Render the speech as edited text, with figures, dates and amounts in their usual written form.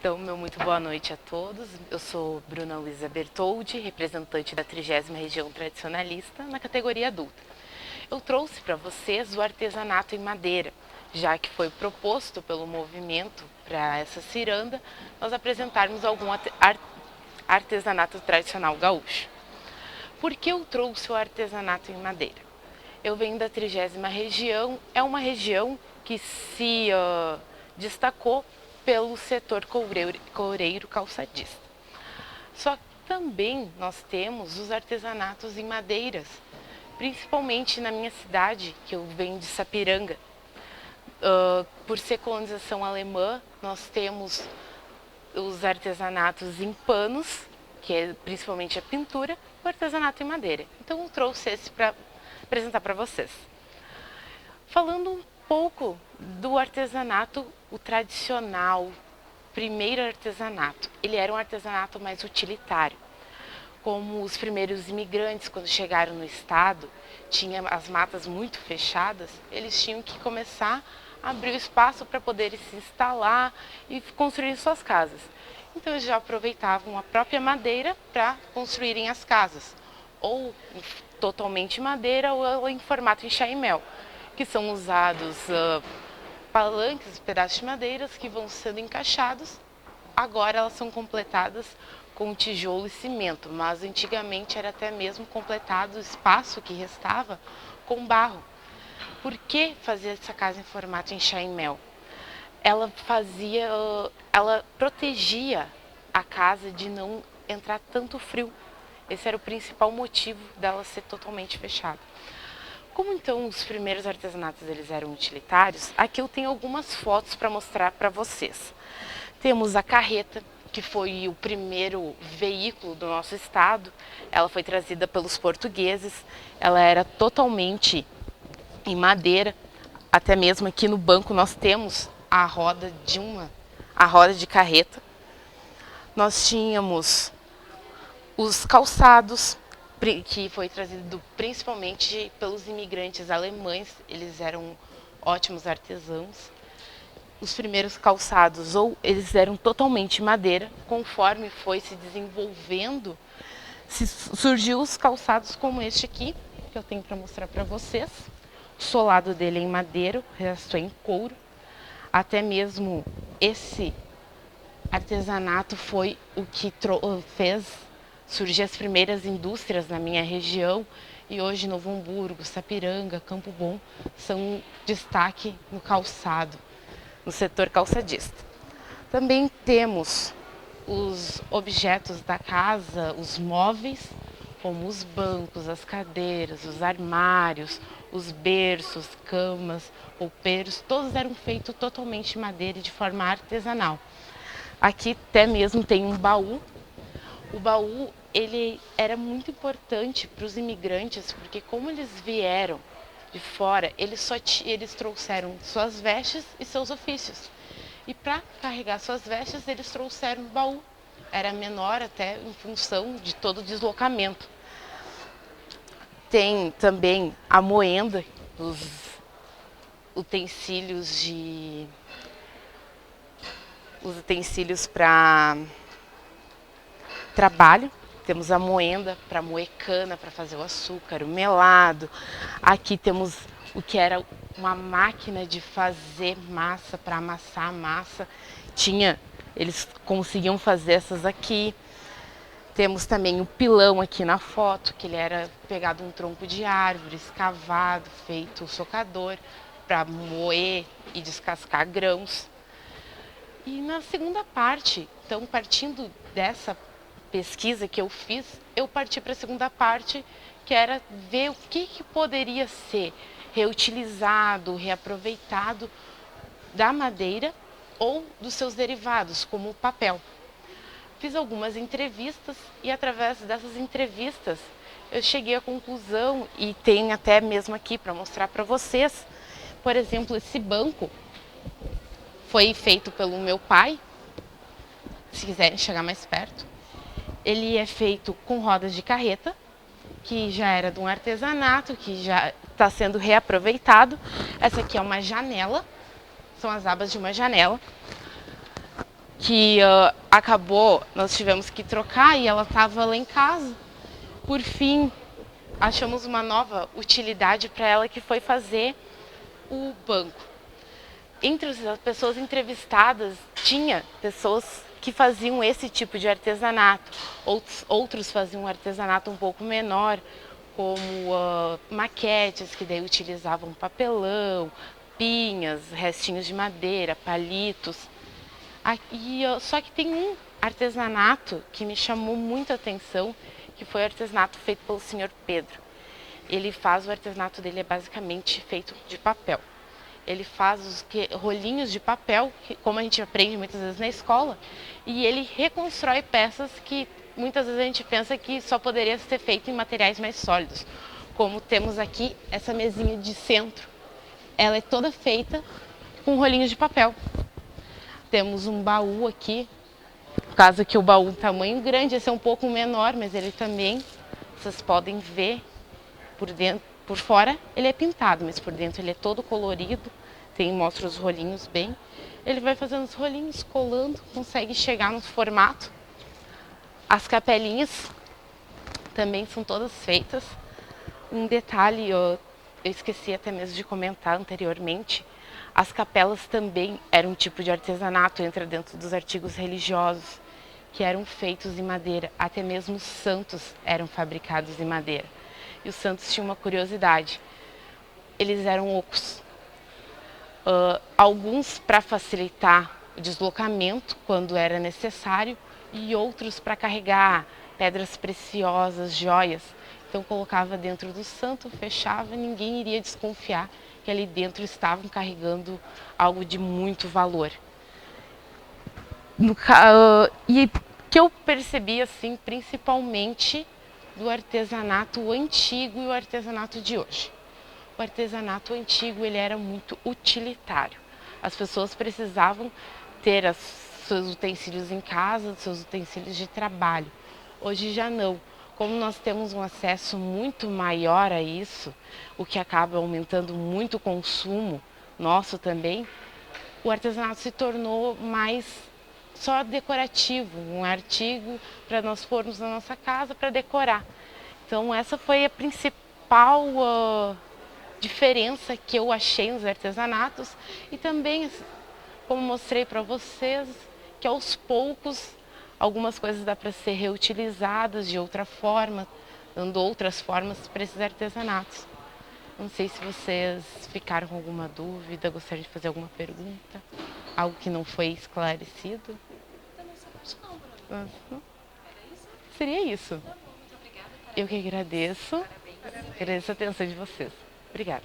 Então, meu muito boa noite a todos. Eu sou Bruna Luiza Bertoldi, representante da 30ª Região Tradicionalista, na categoria adulta. Eu trouxe para vocês o artesanato em madeira, já que foi proposto pelo movimento para essa ciranda nós apresentarmos algum artesanato tradicional gaúcho. Por que eu trouxe o artesanato em madeira? Eu venho da 30ª Região, é uma região que se destacou pelo setor coureiro calçadista. Só que também nós temos os artesanatos em madeiras, principalmente na minha cidade, que eu venho de Sapiranga. Por ser colonização alemã, nós temos os artesanatos em panos, que é principalmente a pintura, e o artesanato em madeira. Então eu trouxe esse para apresentar para vocês. Falando um pouco do artesanato, o tradicional, primeiro artesanato. Ele era um artesanato mais utilitário. Como os primeiros imigrantes, quando chegaram no estado, tinha as matas muito fechadas, eles tinham que começar a abrir o espaço para poderem se instalar e construir suas casas. Então eles já aproveitavam a própria madeira para construírem as casas, ou totalmente madeira ou em formato enxaimel, que são usados palanques, pedaços de madeiras que vão sendo encaixados. Agora elas são completadas com tijolo e cimento, mas antigamente era até mesmo completado o espaço que restava com barro. Por que fazer essa casa em formato enxaimel? Ela protegia a casa de não entrar tanto frio. Esse era o principal motivo dela ser totalmente fechada. Como então os primeiros artesanatos eles eram utilitários, aqui eu tenho algumas fotos para mostrar para vocês. Temos a carreta, que foi o primeiro veículo do nosso estado. Ela foi trazida pelos portugueses, ela era totalmente em madeira. Até mesmo aqui no banco nós temos a roda de carreta. Nós tínhamos os calçados, que foi trazido principalmente pelos imigrantes alemães. Eles eram ótimos artesãos. Os primeiros calçados, ou eles eram totalmente madeira, conforme foi se desenvolvendo, surgiu os calçados como este aqui, que eu tenho para mostrar para vocês. O solado dele é em madeira, o resto é em couro. Até mesmo esse artesanato foi o que fez surgir as primeiras indústrias na minha região, e hoje Novo Hamburgo, Sapiranga, Campo Bom são destaque no calçado, no setor calçadista. Também temos os objetos da casa, os móveis, como os bancos, as cadeiras, os armários, os berços, camas, roupeiros, todos eram feitos totalmente de madeira e de forma artesanal. Aqui até mesmo tem um baú. O baú ele era muito importante para os imigrantes, porque como eles vieram de fora, eles trouxeram suas vestes e seus ofícios. E para carregar suas vestes, eles trouxeram o baú. Era menor até em função de todo o deslocamento. Tem também a moenda, os utensílios para trabalho. Temos a moenda para moer cana, para fazer o açúcar, o melado. Aqui temos o que era uma máquina de fazer massa, para amassar a massa. Eles conseguiam fazer essas aqui. Temos também o pilão aqui na foto, que ele era pegado um tronco de árvore, escavado, feito socador, para moer e descascar grãos. E na segunda parte, então partindo dessa pesquisa que eu fiz, eu parti para a segunda parte, que era ver o que poderia ser reutilizado, reaproveitado da madeira ou dos seus derivados, como o papel. Fiz algumas entrevistas e através dessas entrevistas eu cheguei à conclusão, e tem até mesmo aqui para mostrar para vocês. Por exemplo, esse banco foi feito pelo meu pai, se quiserem chegar mais perto. Ele é feito com rodas de carreta, que já era de um artesanato, que já está sendo reaproveitado. Essa aqui é uma janela, são as abas de uma janela. que acabou, nós tivemos que trocar e ela estava lá em casa. Por fim, achamos uma nova utilidade para ela, que foi fazer o banco. Entre as pessoas entrevistadas, tinha pessoas que faziam esse tipo de artesanato. Outros faziam um artesanato um pouco menor, como maquetes, que daí utilizavam papelão, pinhas, restinhos de madeira, palitos. Só que tem um artesanato que me chamou muita atenção, que foi o artesanato feito pelo senhor Pedro. O artesanato dele é basicamente feito de papel. Ele faz os rolinhos de papel, como a gente aprende muitas vezes na escola, e ele reconstrói peças que muitas vezes a gente pensa que só poderia ser feito em materiais mais sólidos. Como temos aqui essa mesinha de centro, ela é toda feita com rolinhos de papel. Temos um baú aqui, no caso aqui o baú tamanho grande, esse é um pouco menor, mas ele também, vocês podem ver, por dentro, por fora ele é pintado, mas por dentro ele é todo colorido, mostra os rolinhos bem. Ele vai fazendo os rolinhos, colando, consegue chegar no formato. As capelinhas também são todas feitas. Um detalhe, eu esqueci até mesmo de comentar anteriormente, as capelas também eram um tipo de artesanato, entra dentro dos artigos religiosos, que eram feitos em madeira. Até mesmo os santos eram fabricados em madeira. E os santos tinham uma curiosidade, eles eram ocos. Alguns para facilitar o deslocamento quando era necessário, e outros para carregar pedras preciosas, joias. Então colocava dentro do santo, fechava, ninguém iria desconfiar que ali dentro estavam carregando algo de muito valor. E que eu percebi assim, principalmente do artesanato antigo e o artesanato de hoje. O artesanato antigo, ele era muito utilitário. As pessoas precisavam ter seus utensílios em casa, seus utensílios de trabalho. Hoje já não. Como nós temos um acesso muito maior a isso, o que acaba aumentando muito o consumo nosso também, o artesanato se tornou mais só decorativo, um artigo para nós pormos na nossa casa para decorar. Então essa foi a principal diferença que eu achei nos artesanatos, e também, como mostrei para vocês, que aos poucos algumas coisas dá para ser reutilizadas de outra forma, dando outras formas para esses artesanatos. Não sei se vocês ficaram com alguma dúvida, gostariam de fazer alguma pergunta, algo que não foi esclarecido. Seria isso. Eu que agradeço. Agradeço a atenção de vocês. Obrigada.